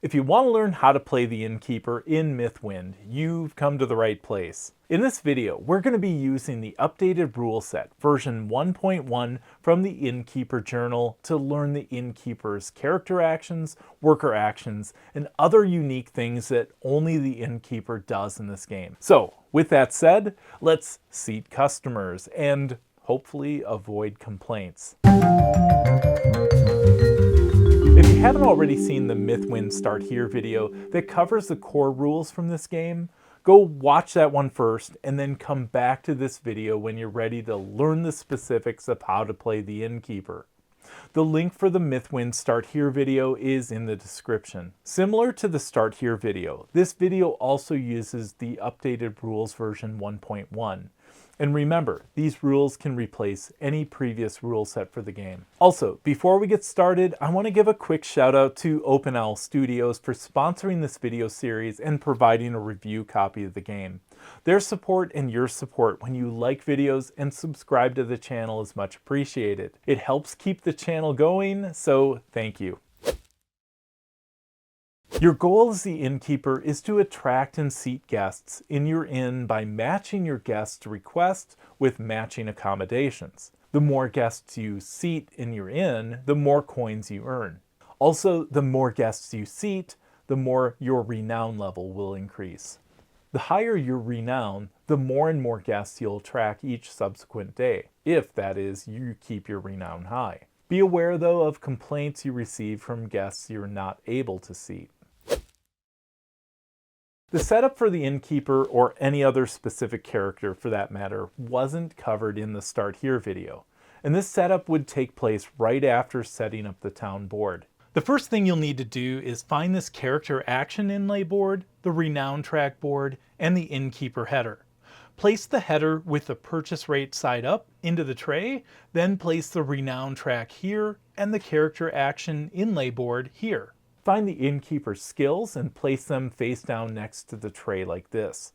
If you want to learn how to play the Innkeeper in Mythwind, you've come to the right place. In this video, we're going to be using the updated rule set, version 1.1 from the Innkeeper journal to learn the Innkeeper's character actions, worker actions, and other unique things that only the Innkeeper does in this game. So, with that said, let's seat customers and hopefully avoid complaints. If you haven't already seen the Mythwind Start Here video that covers the core rules from this game, go watch that one first and then come back to this video when you're ready to learn the specifics of how to play the Innkeeper. The link for the Mythwind Start Here video is in the description. Similar to the Start Here video, this video also uses the updated rules version 1.1. And remember, these rules can replace any previous rule set for the game. Also, before we get started, I want to give a quick shout out to OpenOwl Studios for sponsoring this video series and providing a review copy of the game. Their support and your support when you like videos and subscribe to the channel is much appreciated. It helps keep the channel going, so thank you. Your goal as the Innkeeper is to attract and seat guests in your inn by matching your guests' requests with matching accommodations. The more guests you seat in your inn, the more coins you earn. Also, the more guests you seat, the more your renown level will increase. The higher your renown, the more and more guests you'll attract each subsequent day, if that is, you keep your renown high. Be aware though of complaints you receive from guests you're not able to seat. The setup for the Innkeeper, or any other specific character for that matter, wasn't covered in the Start Here video, and this setup would take place right after setting up the town board. The first thing you'll need to do is find this character action inlay board, the renown track board, and the Innkeeper header. Place the header with the purchase rate side up into the tray, then place the renown track here and the character action inlay board here. Find the Innkeeper's skills and place them face down next to the tray like this.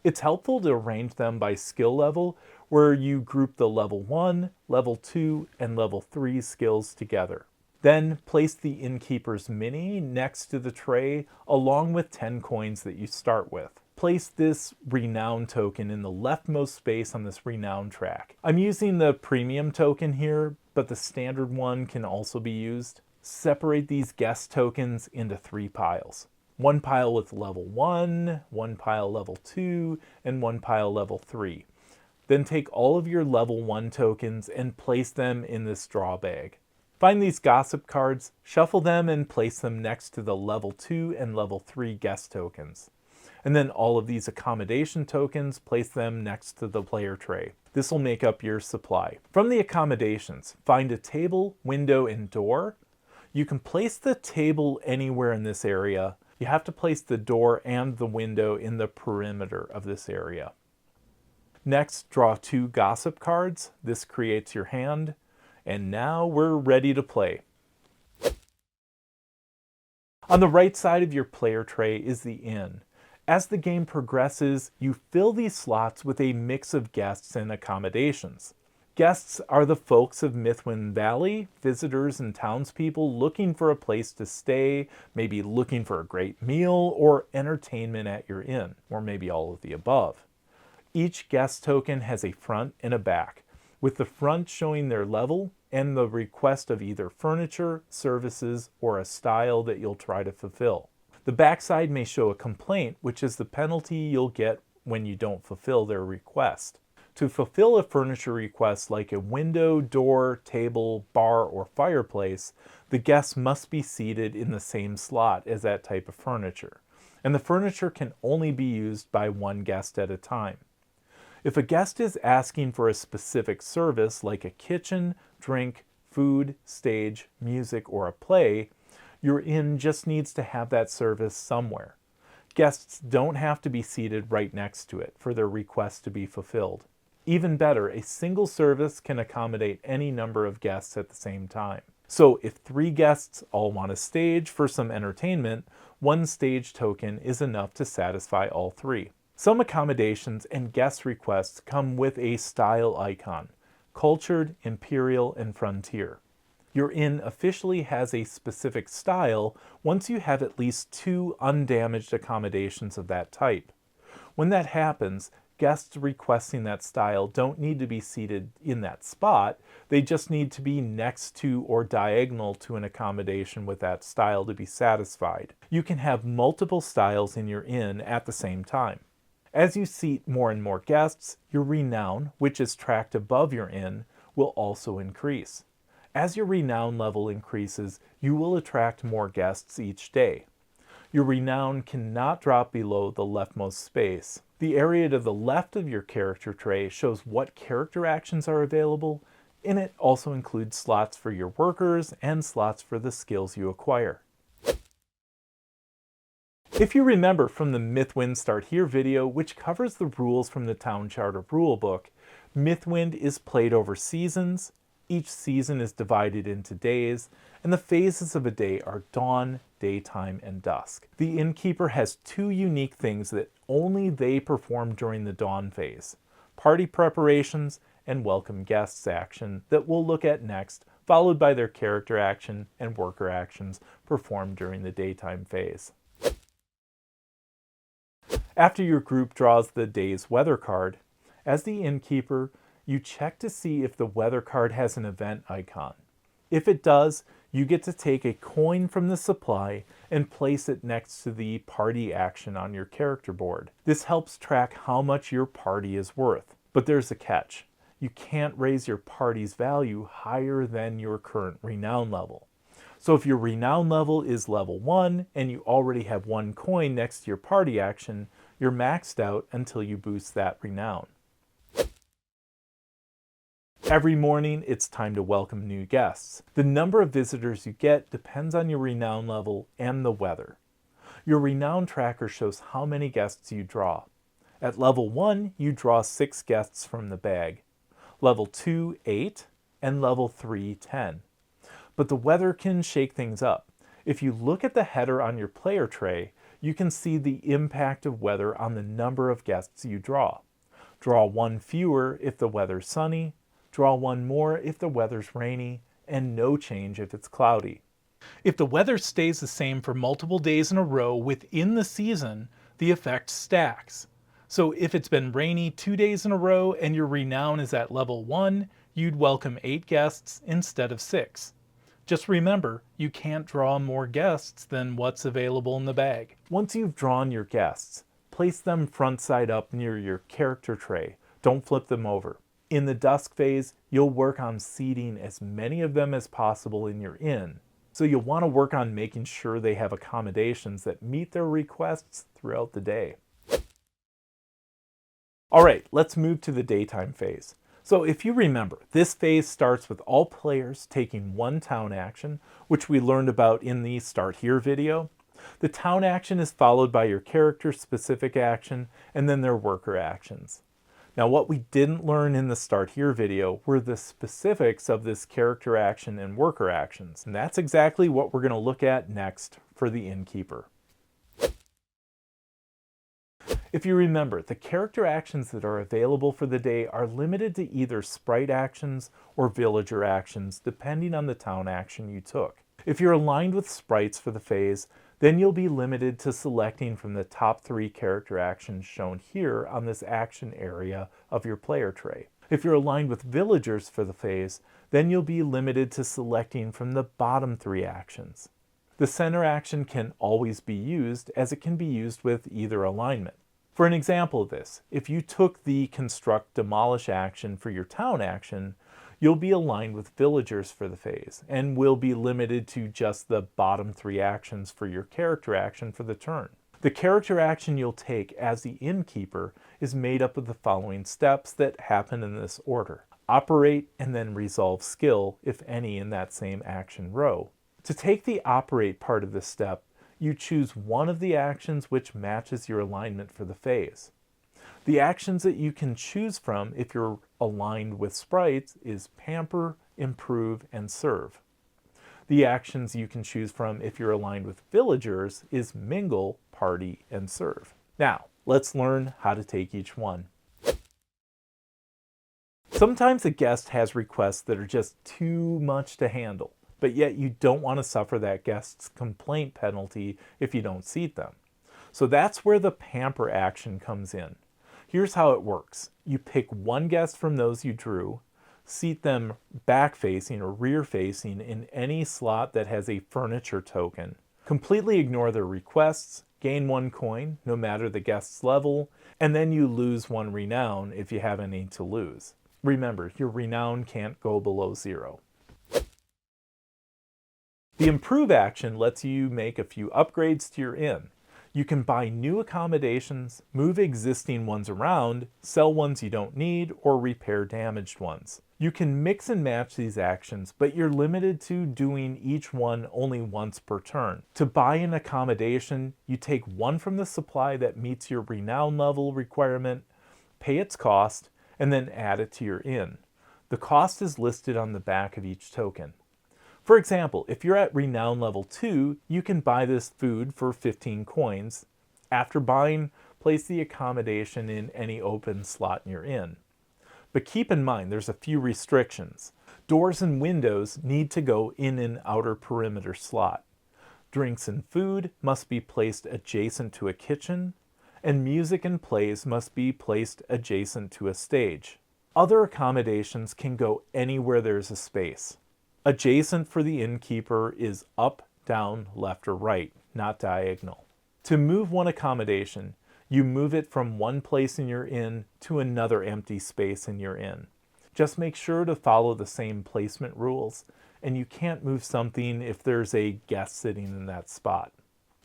It's helpful to arrange them by skill level, where you group the level 1, level 2, and level 3 skills together. Then place the Innkeeper's mini next to the tray along with 10 coins that you start with. Place this renown token in the leftmost space on this renown track. I'm using the premium token here, but the standard one can also be used. Separate these guest tokens into 3 piles. One pile with level 1, one pile level 2, and one pile level 3. Then take all of your level 1 tokens and place them in this draw bag. Find these gossip cards, shuffle them and place them next to the level 2 and level 3 guest tokens. And then all of these accommodation tokens, place them next to the player tray. This will make up your supply. From the accommodations, find a table, window, and door. You can place the table anywhere in this area. You have to place the door and the window in the perimeter of this area. Next, draw 2 gossip cards. This creates your hand. And now we're ready to play. On the right side of your player tray is the inn. As the game progresses, you fill these slots with a mix of guests and accommodations. Guests are the folks of Mythwind Valley, visitors and townspeople looking for a place to stay, maybe looking for a great meal or entertainment at your inn, or maybe all of the above. Each guest token has a front and a back, with the front showing their level and the request of either furniture, services, or a style that you'll try to fulfill. The backside may show a complaint, which is the penalty you'll get when you don't fulfill their request. To fulfill a furniture request like a window, door, table, bar, or fireplace, the guests must be seated in the same slot as that type of furniture, and the furniture can only be used by one guest at a time. If a guest is asking for a specific service like a kitchen, drink, food, stage, music, or a play, your inn just needs to have that service somewhere. Guests don't have to be seated right next to it for their request to be fulfilled. Even better, a single service can accommodate any number of guests at the same time. So if 3 guests all want a stage for some entertainment, 1 stage token is enough to satisfy all 3. Some accommodations and guest requests come with a style icon: cultured, imperial, and frontier. Your inn officially has a specific style once you have at least 2 undamaged accommodations of that type. When that happens, guests requesting that style don't need to be seated in that spot, they just need to be next to or diagonal to an accommodation with that style to be satisfied. You can have multiple styles in your inn at the same time. As you seat more and more guests, your renown, which is tracked above your inn, will also increase. As your renown level increases, you will attract more guests each day. Your renown cannot drop below the leftmost space. The area to the left of your character tray shows what character actions are available, and it also includes slots for your workers and slots for the skills you acquire. If you remember from the Mythwind Start Here video, which covers the rules from the Town Charter Rulebook, Mythwind is played over seasons. Each season is divided into days, and the phases of a day are dawn, daytime, and dusk. The Innkeeper has 2 unique things that only they perform during the dawn phase: party preparations and welcome guests action that we'll look at next, followed by their character action and worker actions performed during the daytime phase. After your group draws the day's weather card, as the Innkeeper, you check to see if the weather card has an event icon. If it does, you get to take a coin from the supply and place it next to the party action on your character board. This helps track how much your party is worth. But there's a catch. You can't raise your party's value higher than your current renown level. So if your renown level is level 1 and you already have 1 coin next to your party action, you're maxed out until you boost that renown. Every morning, it's time to welcome new guests. The number of visitors you get depends on your renown level and the weather. Your renown tracker shows how many guests you draw. At level 1, you draw 6 guests from the bag. Level 2, 8, and level 3, 10. But the weather can shake things up. If you look at the header on your player tray, you can see the impact of weather on the number of guests you draw. Draw 1 fewer if the weather's sunny, draw 1 more if the weather's rainy, and no change if it's cloudy. If the weather stays the same for multiple days in a row within the season, the effect stacks. So if it's been rainy 2 days in a row and your renown is at level 1, you'd welcome 8 guests instead of 6. Just remember, you can't draw more guests than what's available in the bag. Once you've drawn your guests, place them front side up near your character tray. Don't flip them over. In the Dusk phase, you'll work on seating as many of them as possible in your inn. So you'll want to work on making sure they have accommodations that meet their requests throughout the day. All right, let's move to the daytime phase. So if you remember, this phase starts with all players taking 1 town action, which we learned about in the Start Here video. The town action is followed by your character-specific action and then their worker actions. Now, what we didn't learn in the Start Here video were the specifics of this character action and worker actions, and that's exactly what we're going to look at next for the Innkeeper. If you remember, the character actions that are available for the day are limited to either sprite actions or villager actions, depending on the town action you took. If you're aligned with sprites for the phase, then you'll be limited to selecting from the top 3 character actions shown here on this action area of your player tray. If you're aligned with villagers for the phase, then you'll be limited to selecting from the bottom 3 actions. The center action can always be used, as it can be used with either alignment. For an example of this, if you took the Construct Demolish action for your town action, you'll be aligned with villagers for the phase, and will be limited to just the bottom 3 actions for your character action for the turn. The character action you'll take as the Innkeeper is made up of the following steps that happen in this order: operate and then resolve skill, if any, in that same action row. To take the operate part of this step, you choose one of the actions which matches your alignment for the phase. The actions that you can choose from if you're aligned with sprites is Pamper, Improve, and Serve. The actions you can choose from if you're aligned with villagers is Mingle, Party, and Serve. Now, let's learn how to take each one. Sometimes a guest has requests that are just too much to handle. but yet you don't want to suffer that guest's complaint penalty if you don't seat them. So that's where the pamper action comes in. Here's how it works. You pick one guest from those you drew, seat them back-facing or rear-facing in any slot that has a furniture token. Completely ignore their requests, gain 1 coin, no matter the guest's level, and then you lose 1 renown if you have any to lose. Remember, your renown can't go below 0. The improve action lets you make a few upgrades to your inn. You can buy new accommodations, move existing ones around, sell ones you don't need, or repair damaged ones. You can mix and match these actions, but you're limited to doing each one only once per turn. To buy an accommodation, you take one from the supply that meets your renown level requirement, pay its cost, and then add it to your inn. The cost is listed on the back of each token. For example, if you're at renown level 2, you can buy this food for 15 coins. After buying, place the accommodation in any open slot in your inn. But keep in mind, there's a few restrictions. Doors and windows need to go in an outer perimeter slot. Drinks and food must be placed adjacent to a kitchen, and music and plays must be placed adjacent to a stage. Other accommodations can go anywhere there's a space. Adjacent for the innkeeper is up, down, left, or right, not diagonal. To move one accommodation, you move it from one place in your inn to another empty space in your inn. Just make sure to follow the same placement rules, and you can't move something if there's a guest sitting in that spot.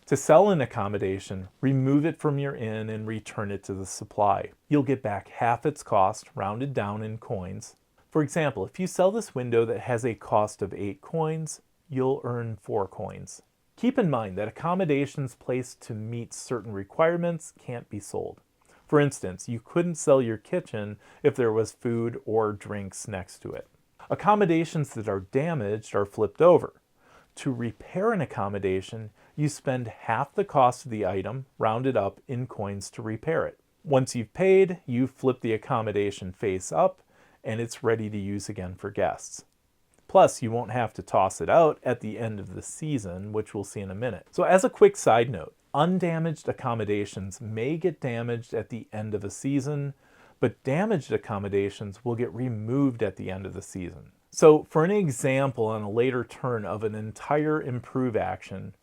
To sell an accommodation, remove it from your inn and return it to the supply. You'll get back half its cost, rounded down in coins. For example, if you sell this window that has a cost of 8 coins, you'll earn 4 coins. Keep in mind that accommodations placed to meet certain requirements can't be sold. For instance, you couldn't sell your kitchen if there was food or drinks next to it. Accommodations that are damaged are flipped over. To repair an accommodation, you spend half the cost of the item, rounded up in coins to repair it. Once you've paid, you flip the accommodation face up, and it's ready to use again for guests. Plus, you won't have to toss it out at the end of the season, which we'll see in a minute. So as a quick side note, undamaged accommodations may get damaged at the end of a season, but damaged accommodations will get removed at the end of the season. So for an example on a later turn of an entire improve action,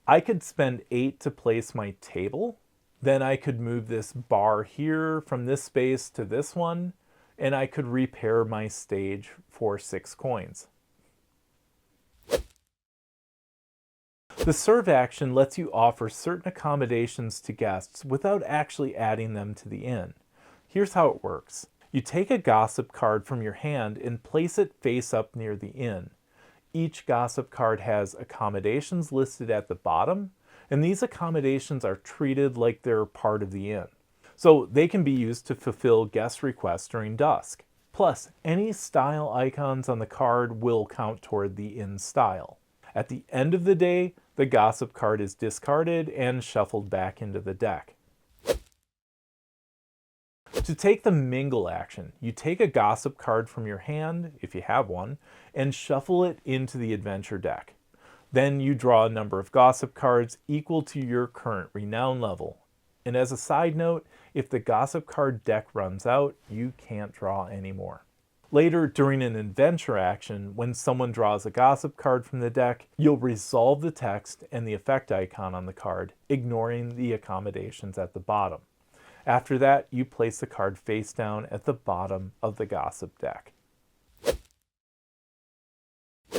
I could spend 8 to place my table, then I could move this bar here from this space to this one, and I could repair my stage for 6 coins. The serve action lets you offer certain accommodations to guests without actually adding them to the inn. Here's how it works. You take a gossip card from your hand and place it face up near the inn. Each gossip card has accommodations listed at the bottom, and these accommodations are treated like they're part of the inn. So they can be used to fulfill guest requests during Dusk. Plus, any style icons on the card will count toward the inn style. At the end of the day, the gossip card is discarded and shuffled back into the deck. To take the mingle action, you take a gossip card from your hand, if you have one, and shuffle it into the adventure deck. Then you draw a number of gossip cards equal to your current renown level. And as a side note, if the gossip card deck runs out, you can't draw anymore. Later, during an adventure action, when someone draws a gossip card from the deck, you'll resolve the text and the effect icon on the card, ignoring the accommodations at the bottom. After that, you place the card face down at the bottom of the gossip deck.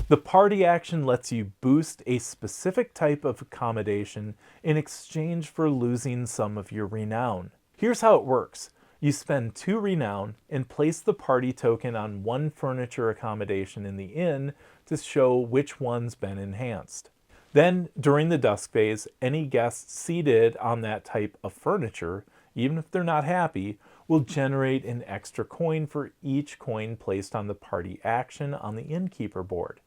The party action lets you boost a specific type of accommodation in exchange for losing some of your renown. Here's how it works. You spend 2 renown and place the party token on one furniture accommodation in the inn to show which one's been enhanced. Then, during the Dusk phase, any guests seated on that type of furniture, even if they're not happy, will generate an extra coin for each coin placed on the party action on the Innkeeper board.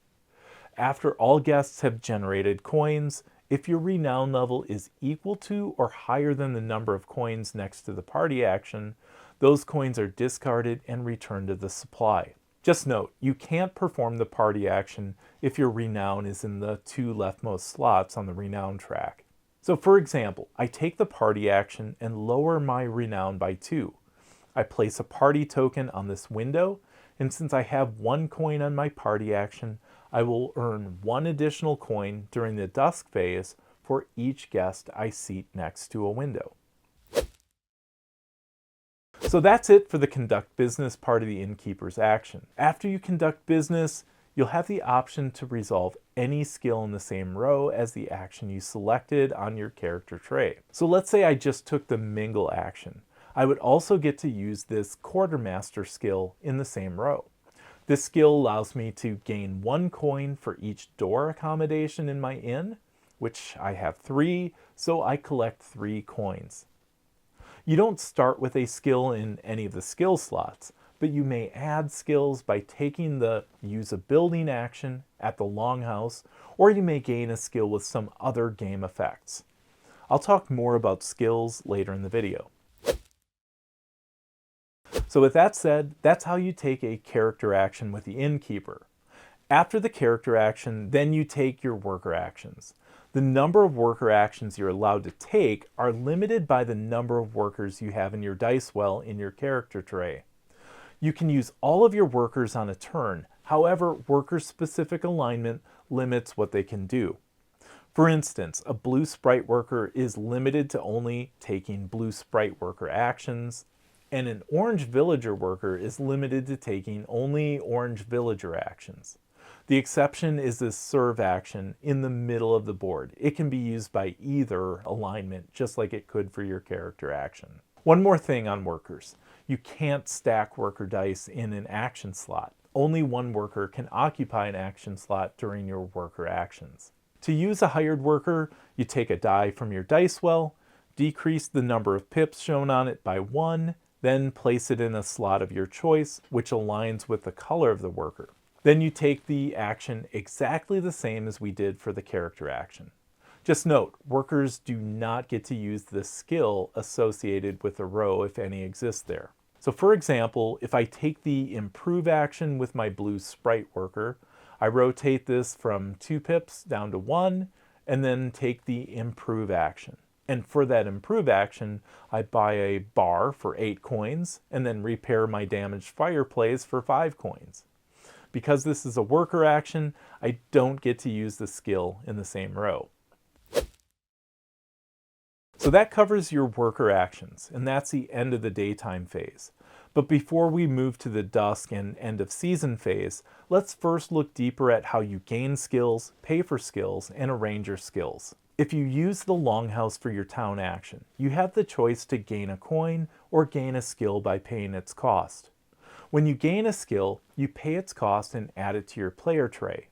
After all guests have generated coins, if your renown level is equal to or higher than the number of coins next to the party action, those coins are discarded and returned to the supply. Just note, you can't perform the party action if your renown is in the 2 leftmost slots on the renown track. So for example, I take the party action and lower my renown by 2. I place a party token on this window, and since I have 1 coin on my party action, I will earn 1 additional coin during the Dusk phase for each guest I seat next to a window. So that's it for the conduct business part of the Innkeeper's action. After you conduct business, you'll have the option to resolve any skill in the same row as the action you selected on your character tray. So let's say I just took the mingle action. I would also get to use this quartermaster skill in the same row. This skill allows me to gain 1 coin for each door accommodation in my inn, which I have 3, so I collect 3 coins. You don't start with a skill in any of the skill slots, but you may add skills by taking the use a building action at the longhouse, or you may gain a skill with some other game effects. I'll talk more about skills later in the video. So with that said, that's how you take a character action with the Innkeeper. After the character action, then you take your worker actions. The number of worker actions you're allowed to take are limited by the number of workers you have in your dice well in your character tray. You can use all of your workers on a turn, however, worker-specific alignment limits what they can do. For instance, a blue sprite worker is limited to only taking blue sprite worker actions, and an orange villager worker is limited to taking only orange villager actions. The exception is this serve action in the middle of the board. It can be used by either alignment, just like it could for your character action. One more thing on workers. You can't stack worker dice in an action slot. Only 1 worker can occupy an action slot during your worker actions. To use a hired worker, you take a die from your dice well, decrease the number of pips shown on it by 1, then place it in a slot of your choice, which aligns with the color of the worker. Then you take the action exactly the same as we did for the character action. Just note, workers do not get to use the skill associated with a row if any exists there. So for example, if I take the improve action with my blue sprite worker, I rotate this from 2 pips down to 1, and then take the improve action. And for that improve action, I buy a bar for 8 coins, and then repair my damaged fireplace for 5 coins. Because this is a worker action, I don't get to use the skill in the same row. So that covers your worker actions, and that's the end of the daytime phase. But before we move to the dusk and end of season phase, let's first look deeper at how you gain skills, pay for skills, and arrange your skills. If you use the longhouse for your town action, you have the choice to gain a coin or gain a skill by paying its cost. When you gain a skill, you pay its cost and add it to your player tray.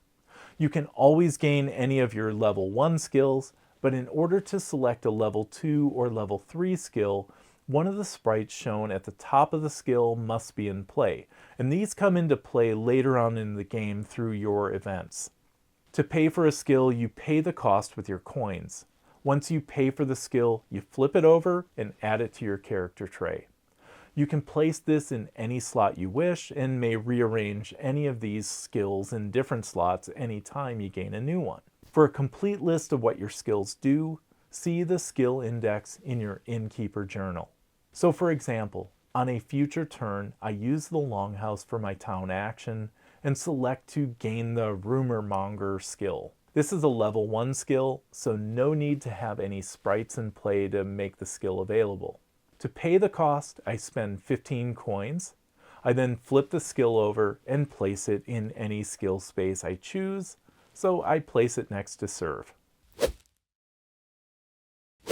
You can always gain any of your level 1 skills, but in order to select a level 2 or level 3 skill, one of the sprites shown at the top of the skill must be in play, and these come into play later on in the game through your events. To pay for a skill, you pay the cost with your coins. Once you pay for the skill, you flip it over and add it to your character tray. You can place this in any slot you wish and may rearrange any of these skills in different slots anytime you gain a new one. For a complete list of what your skills do, see the skill index in your Innkeeper journal. So for example, on a future turn, I use the longhouse for my town action and select to gain the rumor monger skill. This is a level 1 skill, so no need to have any sprites in play to make the skill available. To pay the cost, I spend 15 coins. I then flip the skill over and place it in any skill space I choose, so I place it next to serve.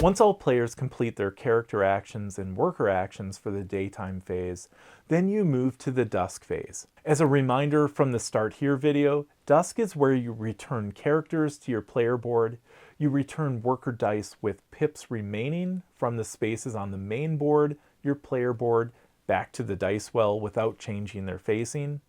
Once all players complete their character actions and worker actions for the daytime phase, then you move to the dusk phase. As a reminder from the Start Here video, dusk is where you return characters to your player board, you return worker dice with pips remaining from the spaces on the main board, your player board, back to the dice well without changing their facing.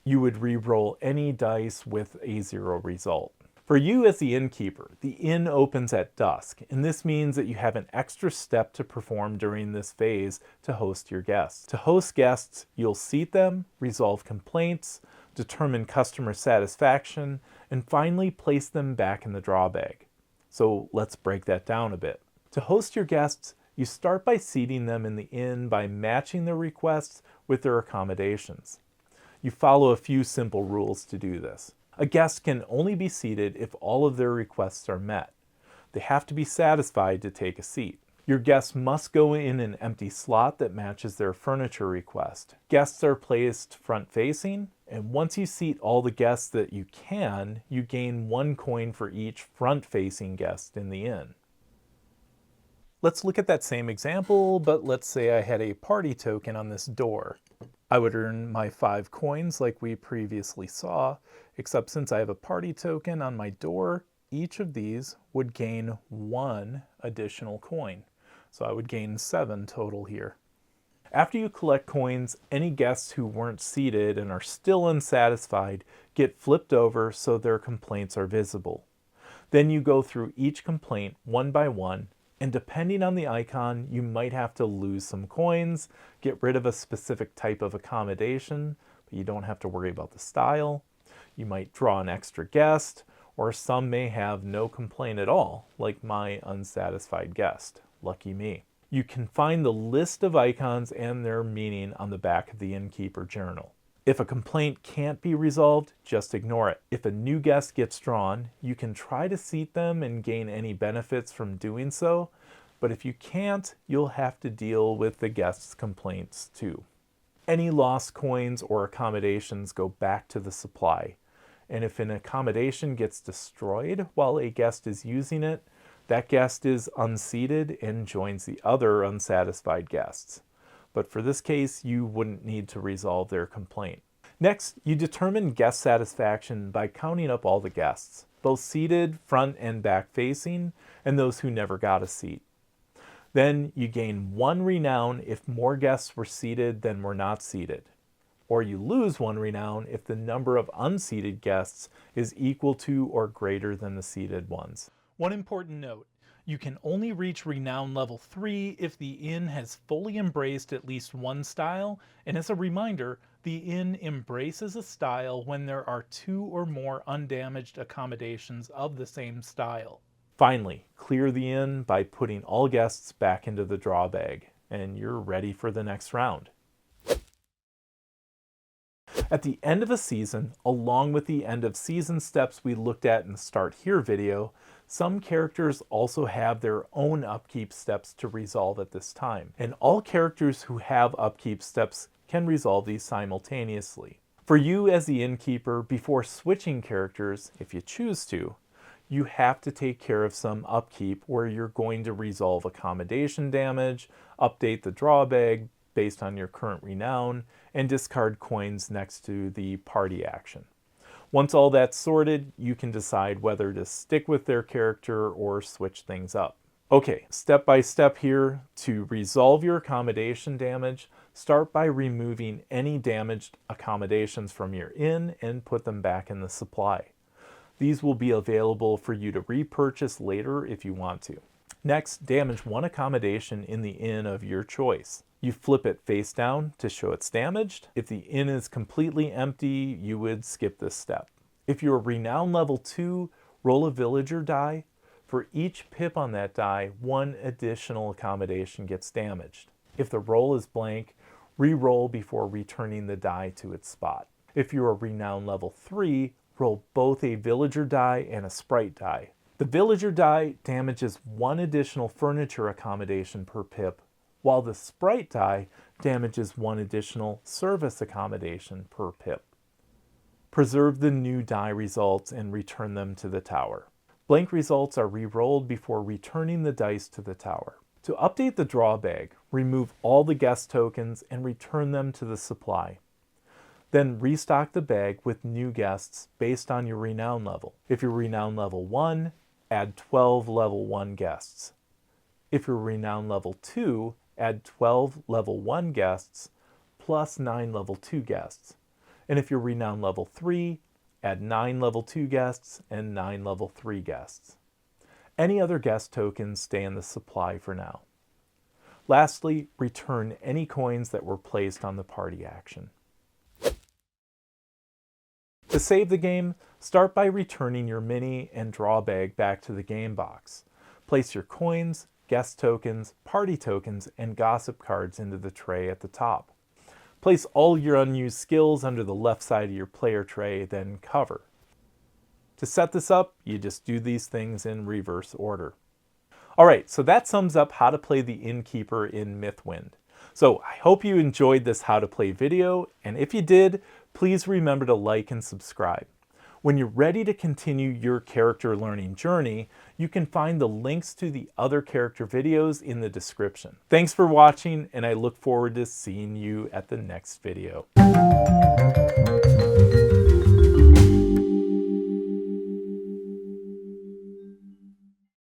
You would re-roll any dice with a 0 result. For you as the innkeeper, the inn opens at dusk, and this means that you have an extra step to perform during this phase to host your guests. To host guests, you'll seat them, resolve complaints, determine customer satisfaction, and finally place them back in the draw bag. So let's break that down a bit. To host your guests, you start by seating them in the inn by matching their requests with their accommodations. You follow a few simple rules to do this. A guest can only be seated if all of their requests are met. They have to be satisfied to take a seat. Your guests must go in an empty slot that matches their furniture request. Guests are placed front-facing, and once you seat all the guests that you can, you gain 1 coin for each front-facing guest in the inn. Let's look at that same example, but let's say I had a party token on this door. I would earn my 5 coins like we previously saw, except since I have a party token on my door, each of these would gain 1 additional coin. So I would gain 7 total here. After you collect coins, any guests who weren't seated and are still unsatisfied get flipped over so their complaints are visible. Then you go through each complaint one by one, and depending on the icon, you might have to lose some coins, get rid of a specific type of accommodation, but you don't have to worry about the style. You might draw an extra guest, or some may have no complaint at all, like my unsatisfied guest. Lucky me. You can find the list of icons and their meaning on the back of the Innkeeper journal. If a complaint can't be resolved, just ignore it. If a new guest gets drawn, you can try to seat them and gain any benefits from doing so, but if you can't, you'll have to deal with the guest's complaints too. Any lost coins or accommodations go back to the supply, and if an accommodation gets destroyed while a guest is using it, that guest is unseated and joins the other unsatisfied guests. But for this case, you wouldn't need to resolve their complaint. Next, you determine guest satisfaction by counting up all the guests, both seated, front and back facing, and those who never got a seat. Then you gain 1 renown if more guests were seated than were not seated. Or you lose 1 renown if the number of unseated guests is equal to or greater than the seated ones. One important note, you can only reach renown level 3 if the inn has fully embraced at least one style, and as a reminder, the inn embraces a style when there are 2 or more undamaged accommodations of the same style. Finally, clear the inn by putting all guests back into the draw bag, and you're ready for the next round. At the end of a season, along with the end of season steps we looked at in the Start Here video, some characters also have their own upkeep steps to resolve at this time, and all characters who have upkeep steps can resolve these simultaneously. For you as the Innkeeper, before switching characters, if you choose to, you have to take care of some upkeep where you're going to resolve accommodation damage, update the draw bag based on your current renown, and discard coins next to the party action. Once all that's sorted, you can decide whether to stick with their character or switch things up. Okay, step by step here. To resolve your accommodation damage, start by removing any damaged accommodations from your inn and put them back in the supply. These will be available for you to repurchase later if you want to. Next, damage 1 accommodation in the inn of your choice. You flip it face down to show it's damaged. If the inn is completely empty, you would skip this step. If you're renown level 2, roll a villager die. For each pip on that die, 1 additional accommodation gets damaged. If the roll is blank, re-roll before returning the die to its spot. If you're renown level 3, roll both a villager die and a sprite die. The villager die damages 1 additional furniture accommodation per pip, while the sprite die damages 1 additional service accommodation per pip. Preserve the new die results and return them to the tower. Blank results are re-rolled before returning the dice to the tower. To update the draw bag, remove all the guest tokens and return them to the supply. Then restock the bag with new guests based on your renown level. If you're renown level 1, add 12 level 1 guests. If you're renown level 2, add 12 level 1 guests plus 9 level 2 guests. And if you're renown level 3, add 9 level 2 guests and 9 level 3 guests. Any other guest tokens stay in the supply for now. Lastly, return any coins that were placed on the party action. To save the game, start by returning your mini and draw bag back to the game box. Place your coins, guest tokens, party tokens, and gossip cards into the tray at the top. Place all your unused skills under the left side of your player tray, then cover. To set this up, you just do these things in reverse order. Alright, so that sums up how to play the Innkeeper in Mythwind. So I hope you enjoyed this how to play video, and if you did, please remember to like and subscribe. When you're ready to continue your character learning journey, you can find the links to the other character videos in the description. Thanks for watching, and I look forward to seeing you at the next video.